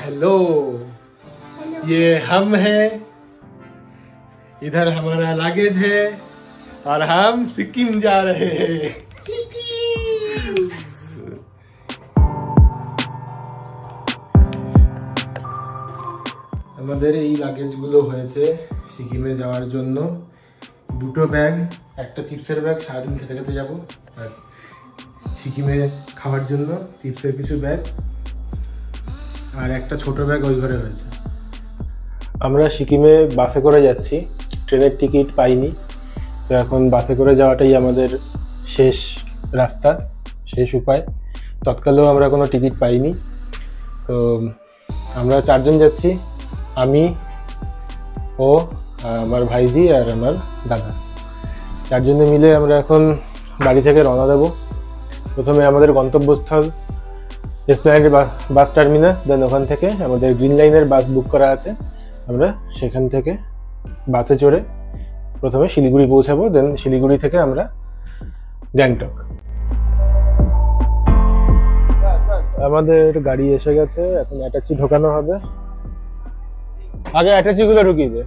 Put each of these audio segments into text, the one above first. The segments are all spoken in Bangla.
हेलो, ये हम हैं, इधर हमारा लगेज है और हम सिक्किम जा रहे हैं। আমাদের এই লাগেজগুলো হয়েছে সিকিমে যাওয়ার জন্য। দুটো ব্যাগ, একটা চিপসের ব্যাগ, সারাদিন খেতে খেতে যাবো, আর সিকিমে খাওয়ার জন্য চিপসের কিছু ব্যাগ, আর একটা ছোট ব্যাগ ওই ঘরে হয়েছে। আমরা সিকিমে বাসে করে যাচ্ছি, ট্রেনের টিকিট পাইনি, তো এখন বাসে করে যাওয়াটাই আমাদের শেষ রাস্তা, শেষ উপায়। তৎকালেও আমরা কোনো টিকিট পাইনি, তো আমরা চারজন যাচ্ছি, আমি, ও, আমার ভাইজি আর আমার দাদা। চারজনে মিলে আমরা এখন বাড়ি থেকে রওনা দেব। প্রথমে আমাদের গন্তব্যস্থল এসপ্ল্যানেড বাস টার্মিনাস, দেন ওখান থেকে আমাদের গ্রিন লাইনের বাস বুক করা আছে, আমরা সেখান থেকে বাসে চড়ে প্রথমে শিলিগুড়ি পৌঁছাবো, দেন শিলিগুড়ি থেকে আমরা গ্যাংটক। আমাদের গাড়ি এসে গেছে, এখন অ্যাটাচি ঢোকানো হবে। আগে অ্যাটাচি গুলো ঢুকিয়ে দে।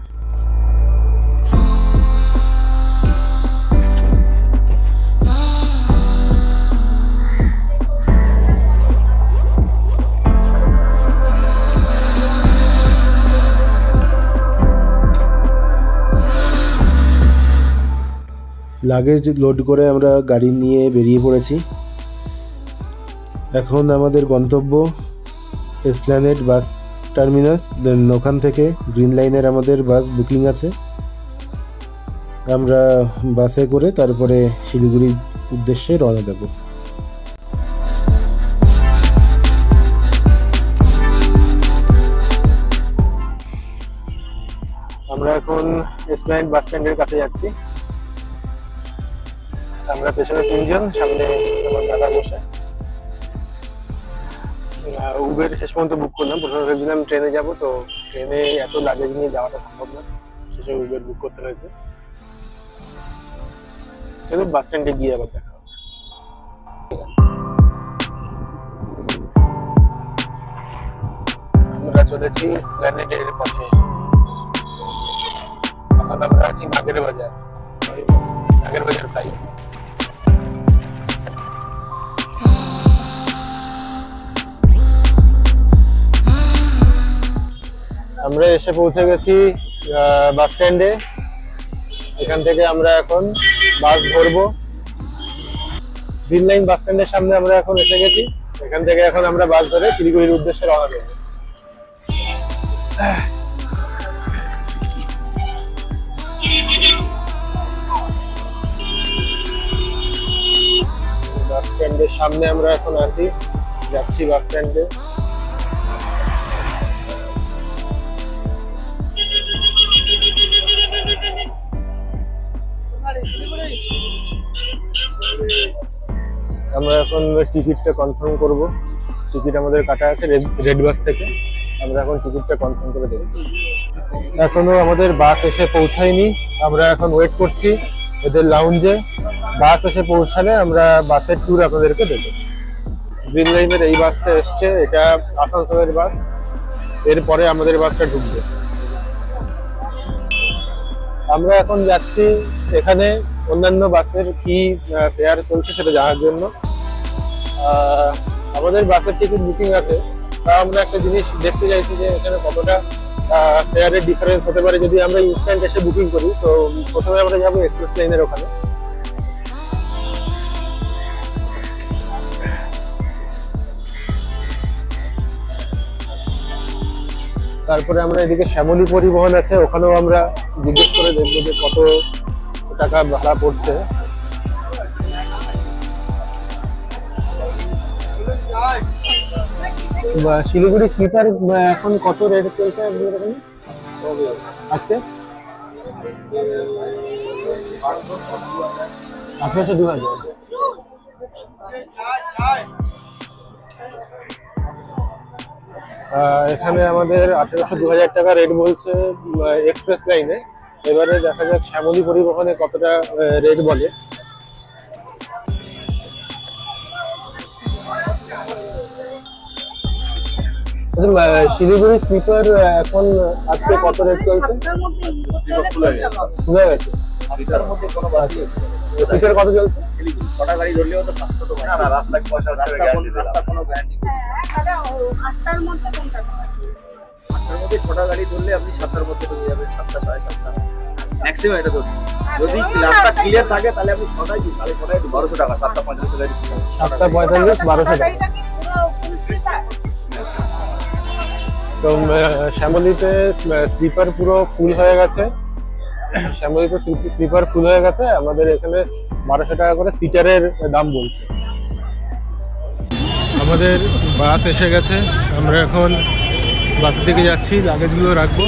লাগেজ লোড করে আমরা গাড়ি নিয়ে বেরিয়ে পড়েছি। এখন আমাদের গন্তব্য এসপ্ল্যানেড বাস টার্মিনাস, দেন ওখান থেকে গ্রিন লাইনের আমাদের বাস বুকিং আছে। আমরা বাসে করে তারপরে শিলিগুড়ির উদ্দেশ্যে রওনা দেব। আমরা এখন এসপ্ল্যানেড বাস স্ট্যান্ডের কাছে যাচ্ছি। আমরা পেছনে তিনজন, সামনে আমার দাদা বসে। উবের শেষ পর্যন্ত বুক করলাম। প্রথমে ভেবেছিলাম ট্রেনে যাব, তো ট্রেনে এত লাগেজ নিয়ে যাওয়াটা সম্ভব না, শেষে উবের বুক করতে হয়েছে। চলো বাস স্ট্যান্ডে গিয়ে আবার দেখা হবে। আমরা চলেছি এসপ্ল্যানেডের পথে। এখন আমরা আছি নাগের বাজার, নাগের বাজার সাইড। আমরা এসে পৌঁছে গেছি বাস স্ট্যান্ডে। এখান থেকে আমরা এখন বাস ধরবো। গ্রিন লাইন বাস স্ট্যান্ডের সামনে আমরা এখন এসে গেছি। এখান থেকে এখন আমরা বাস ধরে শিলিগুড়ির উদ্দেশ্যে রওনা দেব। বাস স্ট্যান্ডের সামনে আমরা এখন আছি, যাচ্ছি বাস স্ট্যান্ডে। আমরা এখন টিকিটটা কনফার্ম করব। টিকিট আমাদের কাটা আছে রেড বাস থেকে, আমরা এখন টিকিটটা কনফার্ম করে দেব। এখনো আমাদের বাস এসে পৌঁছায়নি, আমরা এখন ওয়েট করছি এদের লাউঞ্জে। বাস এসে পৌঁছালে আমরা বাসের ট্যুর আপনাদেরকে দেবো। গ্রিন লাইনের এই বাসটা এসছে, এটা আসানসোলের বাস। এরপরে আমাদের বাসটা ঢুকবে। আমরা এখন যাচ্ছি এখানে অন্যান্য বাসের কি ফেয়ার চলছে সেটা জানার জন্য। আমাদের বাসের টিকিট বুকিং আছে, তা আমরা একটা জিনিস দেখতে চাইছি যে এখানে কতটা ফেয়ারের ডিফারেন্স হতে পারে যদি আমরা ইনস্ট্যান্ট এসে বুকিং করি। তো প্রথমে আমরা যাবো এক্সপ্রেস লাইনের ওখানে। তারপরে আমরা এদিকে শ্যামলী পরিবহন আছে, ওখানেও আমরা জিজ্ঞেস করে দেখবো যে কত টাকা ভাড়া পড়ছে। শিলিগুড়ি স্লিপার এখন কত রেট চলছে আজকে? 1800-2000। এখানে আমাদের 1800-2000 টাকা রেট বলছে এক্সপ্রেস লাইনে। এবারে দেখা যাক শ্যামলী পরিবহনে কতটা রেট বলে। শিলিগুড়ি স্লিপার এখন আজকে কত রেট চলছে? খুলে গেছে। সিটার কত চলছে? শিলিগুড়ি 6টা গাড়ি ধরলেও তো 700 টাকা। না রাস্তায় পয়সা রাস্তা কোনো গ্যারান্টি নেই। হ্যাঁ 8টার মধ্যে কোনটা? 8টার মধ্যে 6টা গাড়ি ধরলে আপনি 7টার মধ্যে পেয়ে যাবেন, 7টা 7:30 ম্যাক্সিমাম এটা ধরুন। যদি রাস্তা ক্লিয়ার থাকে তাহলে আপনি 6টায় কি 6:30 1200 টাকা, 7:45 গাড়ি 7:45 1200 টাকা। তো শ্যামলীতে স্লিপার পুরো ফুল হয়ে গেছে, শ্যামলীতে স্লিপার ফুল হয়ে গেছে। আমাদের এখানে 1200 টাকা করে সিটারের দাম বলছে। আমাদের বাস এসে গেছে, আমরা এখন বাসের দিকে যাচ্ছি। লাগেজগুলো রাখবো,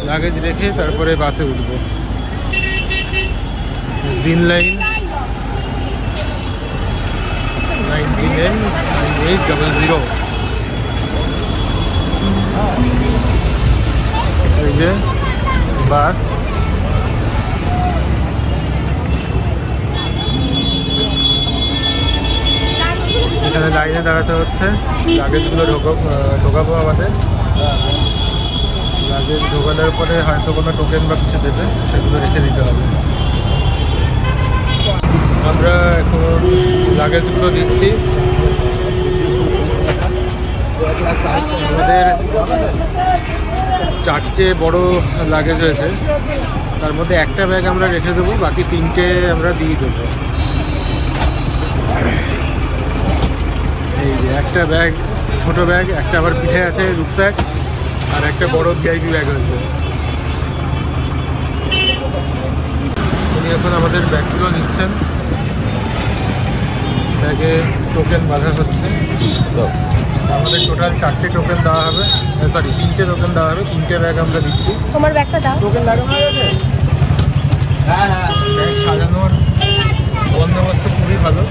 লাগেজ রেখে তারপরে বাসে উঠবো। Green line 93800। এই যে বাস, এখানে লাইনে দাঁড়াতে হচ্ছে। লাগেজগুলো ঢোকাবো আমাদের। লাগেজ ঢোকানোর পরে হয়তো কোনো টোকেন বা কিছু দেবে, সেগুলো রেখে দিতে হবে। আমরা এখন লাগেজগুলো দিচ্ছি। আমাদের 4টে বড় লাগেজ হয়েছে, তার মধ্যে একটা ব্যাগ আমরা রেখে দেবো, বাকি 3টে আমরা দিয়ে দেবো। এই যে একটা ব্যাগ, ছোট ব্যাগ, একটা আবার পিঠে আছে রুকস্যাক, আর একটা বড় ভিআইপি ব্যাগ হয়েছে। উনি এখন আমাদের ব্যাগগুলো নিচ্ছেন, ব্যাগে টোকেন বাঁধা হচ্ছে। আমাদের টোটাল 4টে টোকেন দেওয়া হবে, সরি 3টে টোকেন দেওয়া হবে, 3টে ব্যাগ আমরা দিচ্ছি। তোমার ব্যাগটা দাও। টোকেন লাগানো হয়ে গেছে? হ্যাঁ, ব্যাগ সাজানোর বন্দোবস্ত খুবই ভালো,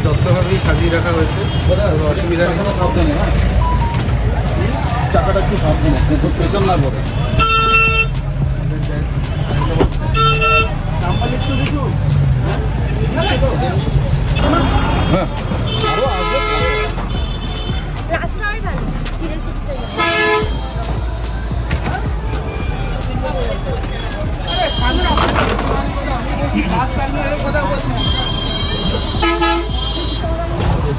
যত্নভাবেই সাজিয়ে রাখা হয়েছে, কোনো অসুবিধা নেই। টাকাটা একটু সাবধানে, পেছন না পড়ে। হ্যাঁ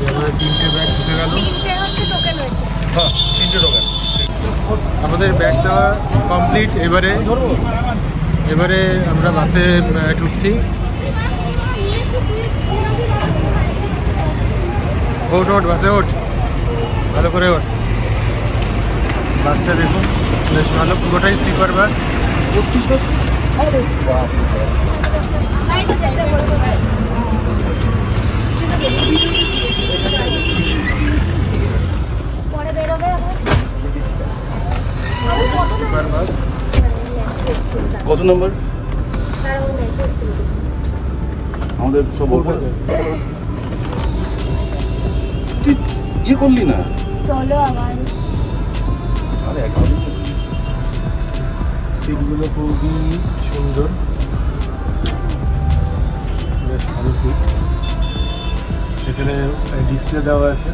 আমাদের 3টে ব্যাগ ঢুকে গেল। হ্যাঁ 3টে টোকেন। আমাদের ব্যাগ দেওয়া কমপ্লিট। এবারে আমরা বাসে ঢুকছি। ওঠ বাসে ওঠ, ভালো করে ওঠ। বাসটা দেখুন বেশ ভালো, পুরোটাই স্লিপার বাস। স্লিপার বাস। কত নম্বর? আমাদের সব তুই ইয়ে করলি না? চলো আবার। আরে একদম সিটগুলো খুবই সুন্দর, বেশ ভালো সিট। এখানে ডিসপ্লে দেওয়া আছে,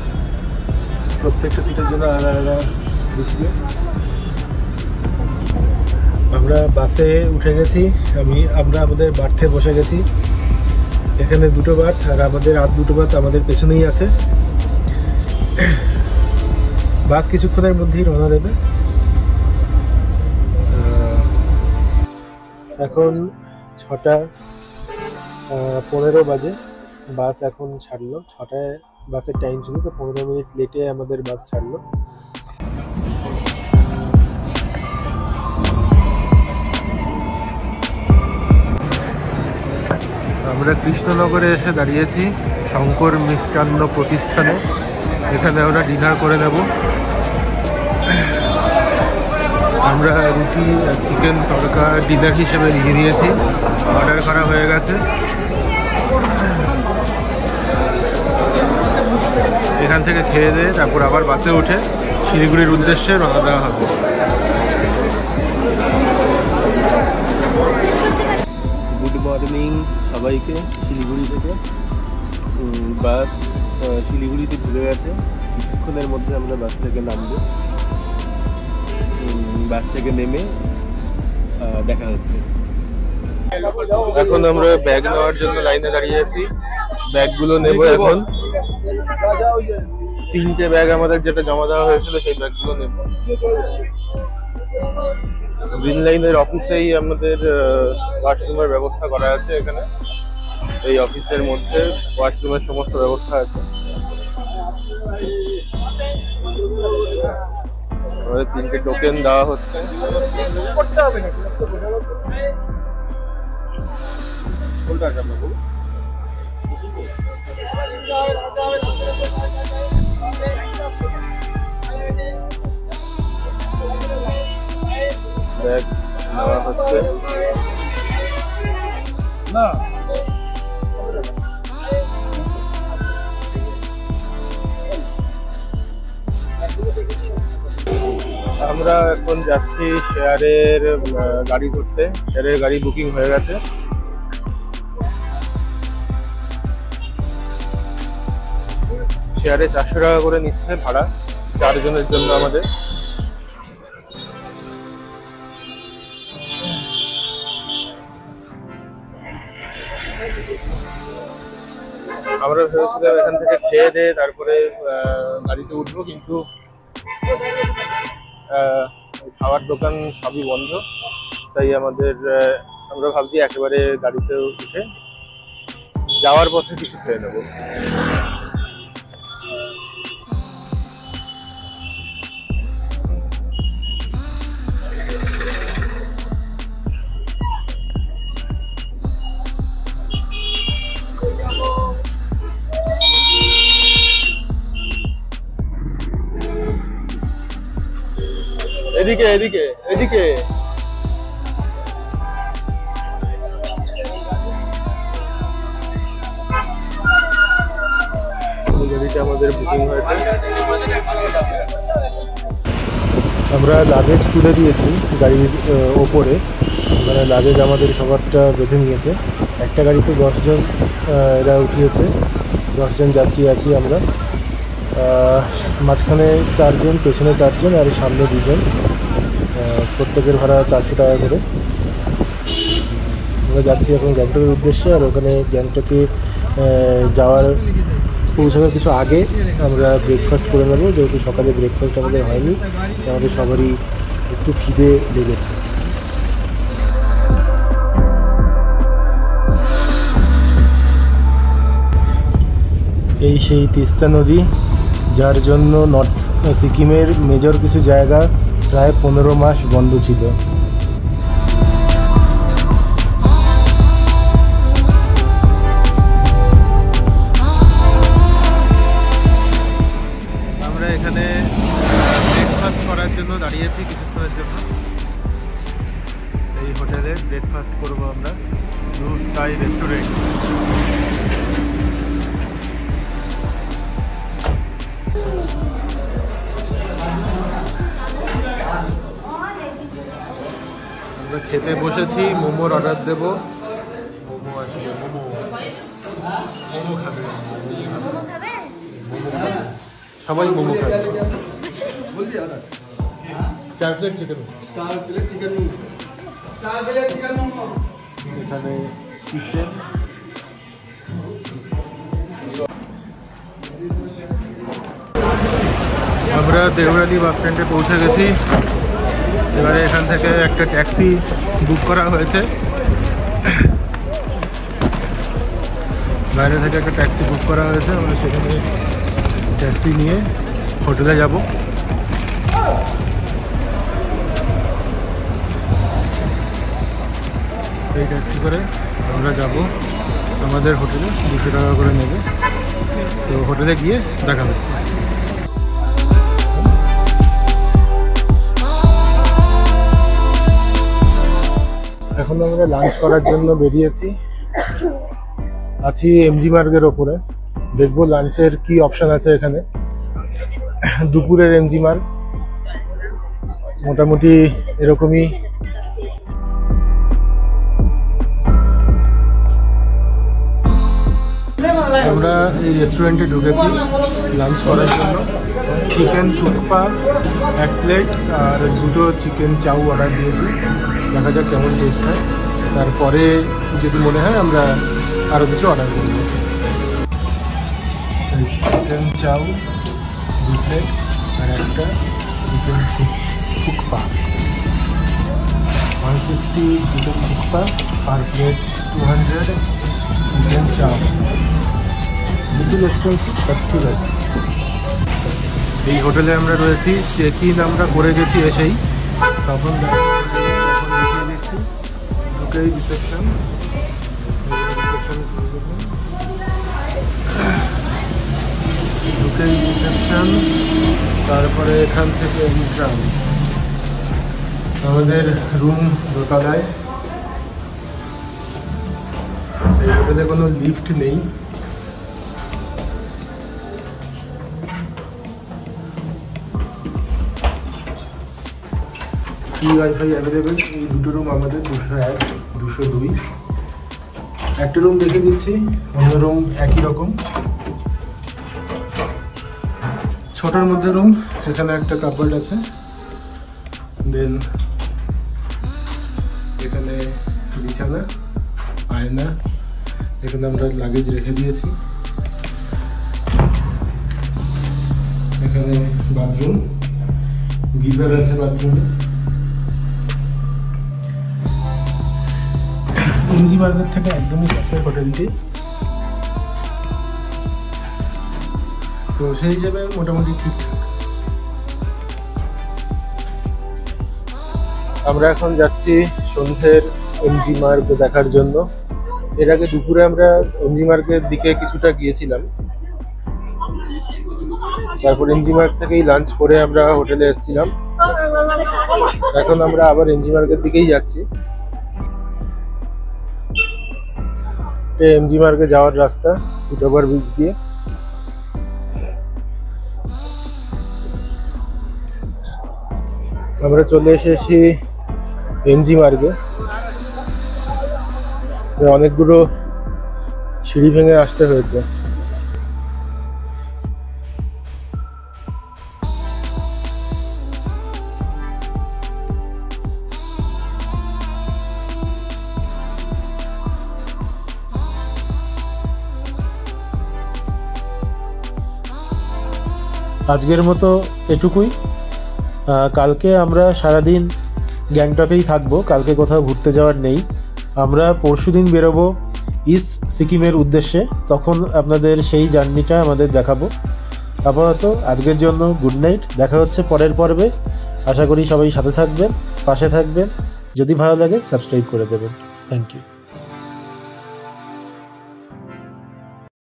প্রত্যেকটা সিটের জন্য আলাদা আলাদা ডিসপ্লে। আমরা বাসে উঠে গেছি, আমরা আমাদের বার্থে বসে গেছি। এখানে 2টো বার্থ, আর আমাদের আর 2টো বার্থ আমাদের পেছনেই আছে। বাস কিছুক্ষণের মধ্যেই রওনা দেবে। এখন 6:15 বাজে, বাস এখন ছাড়লো। 6টায় বাসের টাইম ছিল, তো 15 মিনিট লেটে আমাদের বাস ছাড়লো। আমরা কৃষ্ণনগরে এসে দাঁড়িয়েছি শঙ্কর মিষ্টান্ন প্রতিষ্ঠানে। এখানে আমরা ডিনার করে নেব। আমরা রুটি আর চিকেন তড়কা ডিনার হিসেবে নিয়ে নিয়েছি, অর্ডার করা হয়ে গেছে। এখান থেকে খেয়ে দিয়ে তারপর আবার বাসে উঠে শিলিগুড়ির উদ্দেশ্যে রওনা দেওয়া হবে। গুড মর্নিং সবাইকে। শিলিগুড়ি থেকে বাস শিলিগুড়িতে ঢুকে গেছে। কিছুক্ষণের মধ্যে আমরা বাস থেকে নামবো। বাস থেকে নেমে দেখা হচ্ছে। এখন আমরা ব্যাগ নেওয়ার জন্য লাইনে দাঁড়িয়ে আছি। ব্যাগগুলো নেব এখন। 3টে ব্যাগ আমাদের যেটা জমা দেওয়া হয়েছিল সেই ব্যাগগুলো নেব। গ্রিন লাইনের অফিসেই আমাদের ওয়াশরুমের ব্যবস্থা করা আছে। এখানে এই অফিসের মধ্যে ওয়াশরুমের সমস্ত ব্যবস্থা আছে। আমাদের 3টে টোকেন দেওয়া হচ্ছে। কোনটা আছে আপনার? ব্যাগ নেওয়া হচ্ছে না। আমরা এখন যাচ্ছি শেয়ারের গাড়ি ধরতে। শেয়ারের গাড়ি বুকিং হয়ে গেছে। শেয়ারে 400 টাকা করে নিচ্ছে ভাড়া 4 জনের জন্য আমাদের। আমরা ভেবেছিলাম এখান থেকে খেয়ে দিয়ে তারপরে গাড়িতে উঠবো, কিন্তু খাওয়ার দোকান সবই বন্ধ। তাই আমরা ভাবছি একেবারে গাড়িতে উঠে যাওয়ার পথে কিছু খেয়ে নেবো। এদিকে এদিকে এদিকে গাড়িটা আমাদের বুকিং হয়েছে। আমরা লাগেজ তুলে দিয়েছি গাড়ির ওপরে। মানে লাগেজ আমাদের সবারটা বেঁধে নিয়েছে। একটা গাড়িতে 10 জন এরা উঠিয়েছে। 10 জন যাত্রী আছি আমরা। মাঝখানে 4 জন, পেছনে 4 জন আর সামনে 2 জন। প্রত্যেকের ভাড়া 400 টাকা করে। আমরা যাচ্ছি এখন গ্যাংটকের উদ্দেশ্যে। আর ওখানে গ্যাংটকে পৌঁছানোর কিছু আগে আমরা ব্রেকফাস্ট করে নেবো, যেহেতু সকালে ব্রেকফাস্ট আমাদের হয়নি। আমাদের সবারই একটু খিদে লেগেছে। এই সেই তিস্তা নদী, যার জন্য নর্থ সিকিমের মেজর কিছু জায়গা প্রায় 15 মাস বন্ধ ছিল। আমরা এখানে ব্রেকফাস্ট করার জন্য দাঁড়িয়েছি কিছুক্ষণের জন্য। এই হোটেলে ব্রেকফাস্ট করব আমরা, ব্লু স্কাই রেস্টুরেন্ট। আমরা খেতে বসেছি। মোমোর অর্ডার দেব। মোমো আসবে। মোমো খাবে। সবাই মোমো খাবে। 4 প্লেট চিকেন। এখানে কিচেন। আমরা দেউরালি বাস স্ট্যান্ডে পৌঁছে গেছি। এবারে এখান থেকে একটা ট্যাক্সি বুক করা হয়েছে। বাইরে থেকে একটা ট্যাক্সি বুক করা হয়েছে। আমরা সেখানে ট্যাক্সি নিয়ে হোটেলে যাব। এই ট্যাক্সি করে আমরা যাব আমাদের হোটেলে। 200 টাকা করে নেবে। তো হোটেলে গিয়ে দেখা হচ্ছে। এখন আমরা লাঞ্চ করার জন্য বেরিয়েছি। আছি এমজি মার্গের ওপরে। দেখবো লাঞ্চের কি অপশন আছে এখানে। দুপুরের এমজি মার্গ মোটামুটি এরকমই। আমরা এই রেস্টুরেন্টে ঢুকেছি। লাঞ্চ করার জন্য চিকেন থুকপা 1 প্লেট আর 2 চিকেন চাউ অর্ডার দিয়েছি। দেখা যাক কেমন টেস্ট হয়, তারপরে যদি মনে হয় আমরা আরও কিছু অর্ডার করব। চিকেন চাউ 2 প্লেট আর একটা chicken thukpa 160 chicken thukpa per plate 200 chicken chow. Little expensive but ঠিক আছে। এই হোটেলে আমরা রয়েছি, চেক ইন আমরা করে গেছি এসেই, তখন দেখিয়ে দিচ্ছি ঢুকেই রিসেপশন। ঢুকেই রিসেপশন, তারপরে এখান থেকে এন্ট্রান্স। আমাদের রুম দোতলায়। এই হোটেলে কোনো লিফট নেই। Wifi available. এই 2টো রুম আমাদের 201 202। একটা রুম দেখে দিচ্ছি, অন্য রুম একই রকম, ছোটোর মধ্যে রুম। এখানে একটা কাপড় আছে, দেন এখানে বিছানা, আয়না, এখানে আমরা লাগেজ রেখে দিয়েছি। এখানে বাথরুম, গিজার আছে বাথরুমে। এমজি মার্কেট থেকে একদমই কাছের হোটেলটি, তো সেই হিসেবে মোটামুটি ঠিকঠাক। আমরা এখন যাচ্ছি সন্ধ্যের এমজি মার্গ দেখার জন্য। এর আগে দুপুরে আমরা এমজি মার্গের দিকে কিছুটা গিয়েছিলাম, তারপর এমজি মার্গ থেকেই লাঞ্চ করে আমরা হোটেলে এসেছিলাম। এখন আমরা আবার এমজি মার্গের দিকেই যাচ্ছি। এমজি মার্গে যাওয়ার রাস্তা ফুটওভার ব্রিজ দিয়ে। আমরা চলে এসেছি এমজি মার্গে। অনেকগুলো সিঁড়ি ভেঙে আসতে হয়েছে। আজকের মতো এটুকুই। কালকে আমরা সারাদিন গ্যাংটকেই থাকবো, কালকে কোথাও ঘুরতে যাওয়ার নেই। আমরা পরশুদিন বেরোবো ইস্ট সিকিমের উদ্দেশ্যে, তখন আপনাদের সেই জার্নিটা আমাদের দেখাবো। আপাতত আজকের জন্য গুড নাইট, দেখা হচ্ছে পরের পর্বে। আশা করি সবাই সাথে থাকবেন, পাশে থাকবেন। যদি ভালো লাগে সাবস্ক্রাইব করে দেবেন। Thank you.